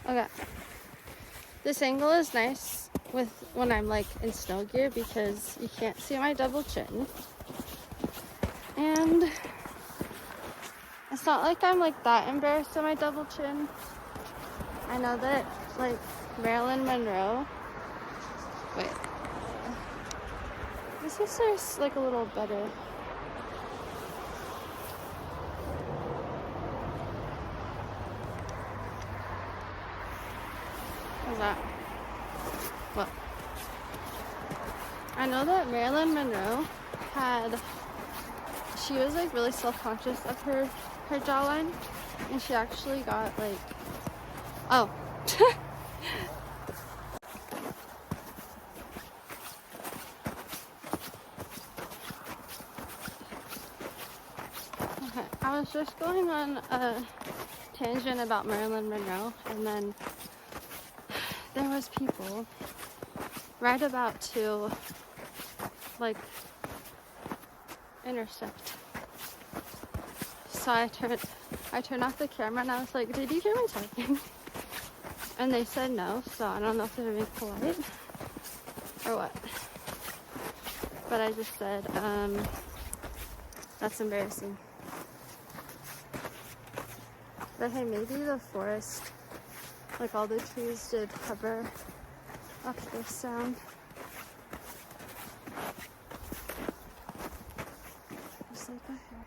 Okay. This angle is nice with when I'm like in snow gear because you can't see my double chin. And it's not like I'm like that embarrassed of my double chin. I know that like Marilyn Monroe. Wait. This is like a little better. How's that? What? I know that Marilyn Monroe she was like really self-conscious of her jawline, and she actually got like, oh. Okay, I was just going on a tangent about Marilyn Monroe, and then there was people right about to like intersect. So I turned off the camera and I was like, did you hear me talking? And they said no, so I don't know if they're being polite or what. But I just said, that's embarrassing. But hey, maybe the forest, like all the trees did cover up this sound. Just like right here.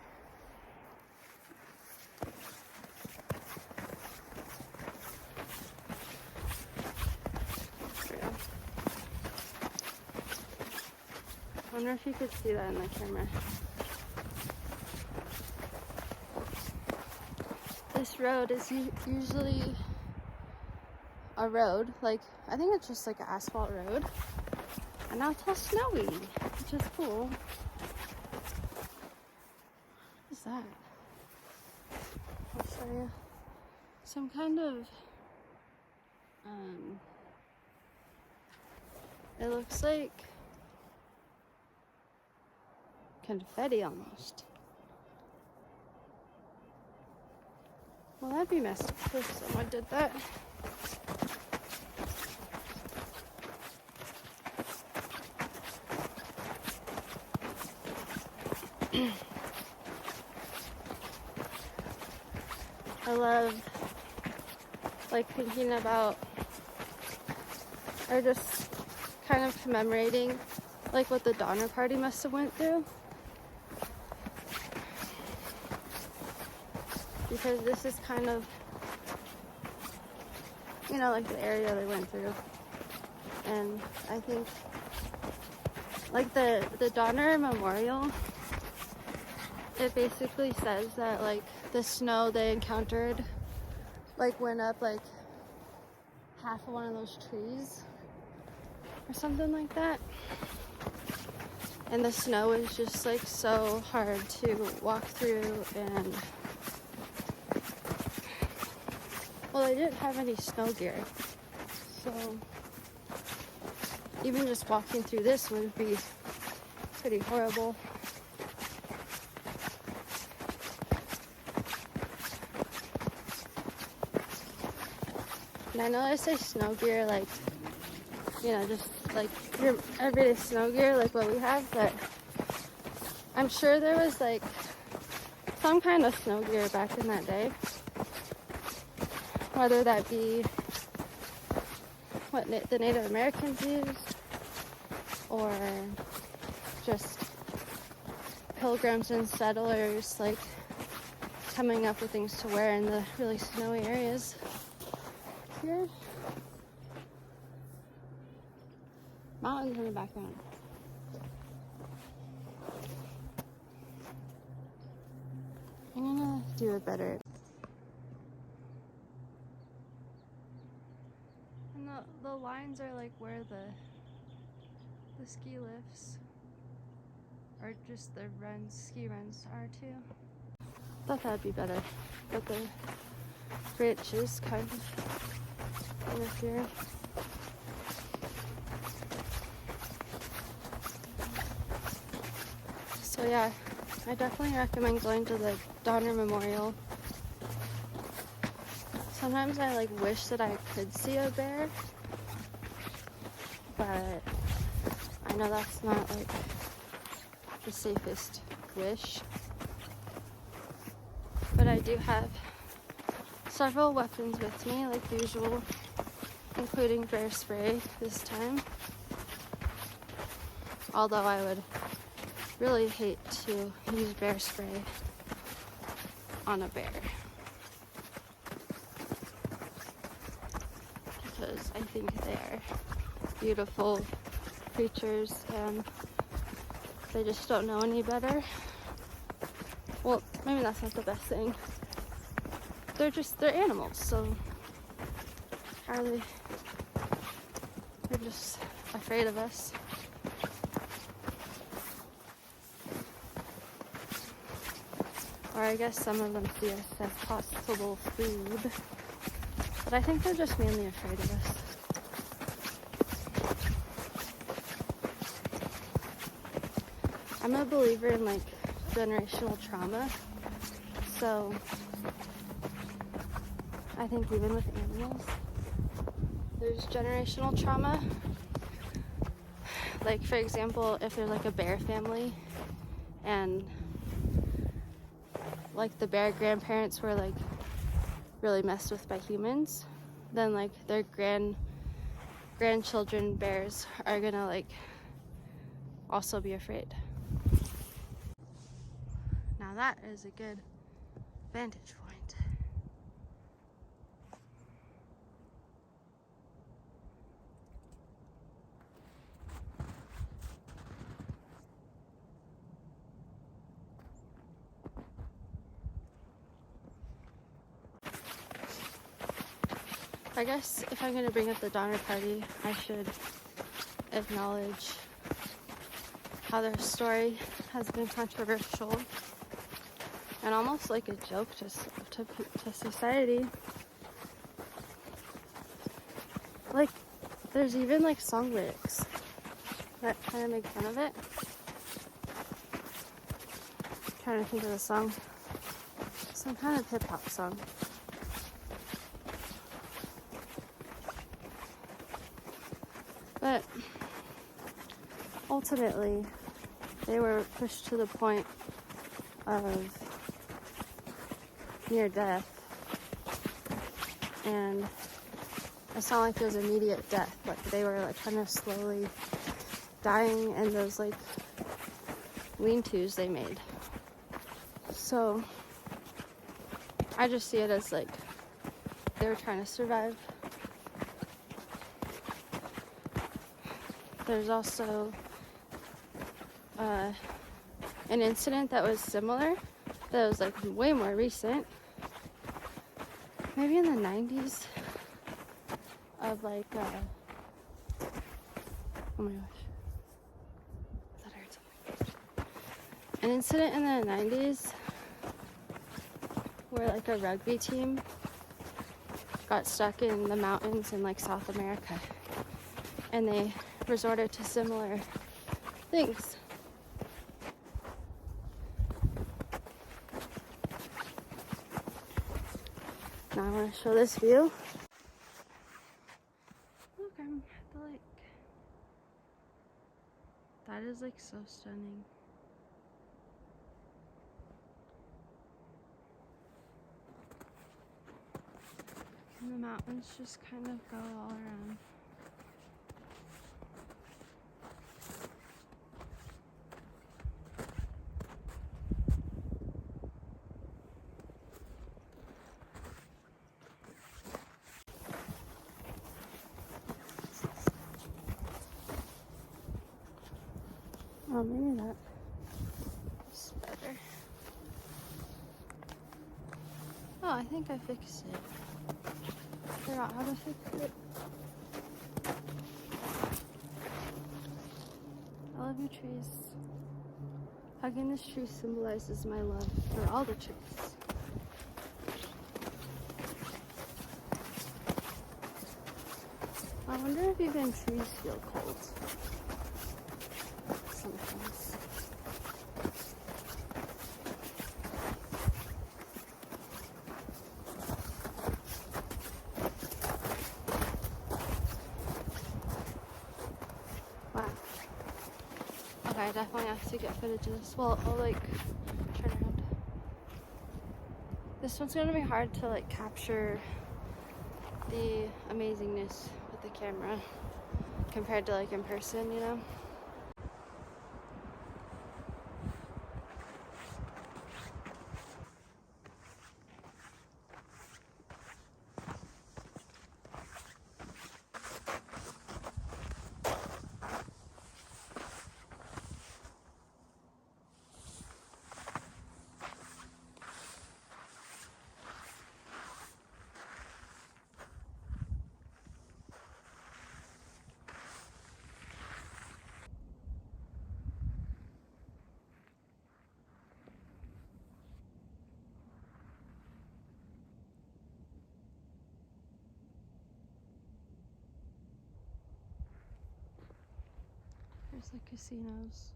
I wonder if you could see that in the camera. This road is usually a road, like I think it's just like an asphalt road, and now it's all snowy, which is cool. What is that? I'll show you. Some kind of it looks like confetti almost. Well, that'd be messed up if someone did that. I love like thinking about or just kind of commemorating like what the Donner Party must have went through. Because this is kind of, you know, like the area they went through. And I think like the Donner Memorial, it basically says that like the snow they encountered like went up like half of one of those trees or something like that. And the snow is just like so hard to walk through, and well, they didn't have any snow gear, so even just walking through this would be pretty horrible. And I know I say snow gear like, you know, just like your everyday snow gear like what we have, but I'm sure there was like some kind of snow gear back in that day. Whether that be what the Native Americans used, or just pilgrims and settlers like coming up with things to wear in the really snowy areas here. Mountains in the background. I'm gonna do it better. And the lines are like where the ski lifts or just the ski runs are too. Thought that'd be better, but the bridge is kind of interfering. So yeah, I definitely recommend going to the Donner Memorial sometimes I like wish that I could see a bear, but I know that's not like the safest wish. But I do have several weapons with me, like usual, including bear spray this time. Although I would really hate to use bear spray on a bear, because I think they are beautiful creatures and they just don't know any better. Well, maybe that's not the best thing. They're animals, so how are they? They're just afraid of us. Or I guess some of them see us as possible food. But I think they're just mainly afraid of us. I'm a believer in like generational trauma. So I think even with animals, there's generational trauma. Like for example, if there's like a bear family and like the bear grandparents were like really messed with by humans, then like their grandchildren bears are gonna like also be afraid. Now that is a good vantage point. I guess if I'm going to bring up the Donner Party, I should acknowledge how their story has been controversial and almost like a joke to society. Like, there's even like song lyrics that kind of make fun of it. I'm trying to think of the song. Some kind of hip hop song. But ultimately, they were pushed to the point of near death. And it's not like it was immediate death, but they were like kind of slowly dying in those like lean-tos they made. So I just see it as like they were trying to survive. There's also an incident that was similar, that was like way more recent, maybe in the 90s, of like, oh my gosh, that hurt something. An incident in the 90s where like a rugby team got stuck in the mountains in like South America, and they resorted to similar things. Now I want to show this view. Look, I'm at the lake. That is like so stunning. And the mountains just kind of go all around. Oh, maybe that's better. Oh, I think I fixed it. I forgot how to fix it. I love you, trees. Hugging this tree symbolizes my love for all the trees. I wonder if even trees feel cold. Sometimes. definitely have to get footage of this. Well, I'll like turn around. This one's gonna be hard to like capture the amazingness with the camera compared to like in person, you know? There's the casinos.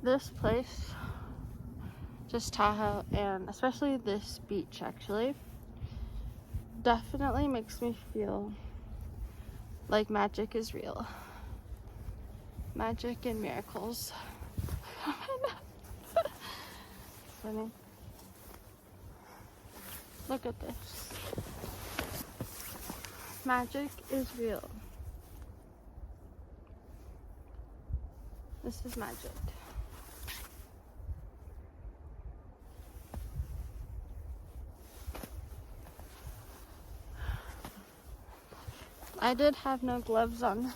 This place, just Tahoe, and especially this beach actually, definitely makes me feel like magic is real. Magic and miracles. Funny. Look at this. Magic is real. This is magic. I did have no gloves on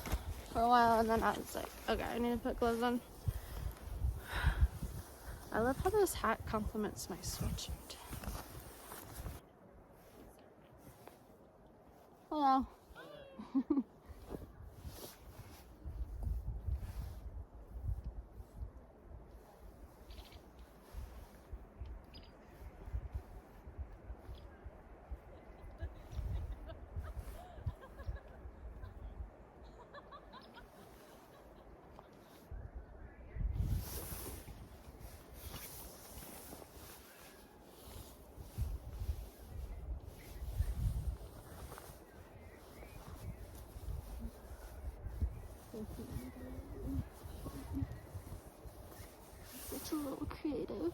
for a while, and then I was like, okay, I need to put gloves on. I love how this hat complements my sweatshirt. Hello. It's a little creative.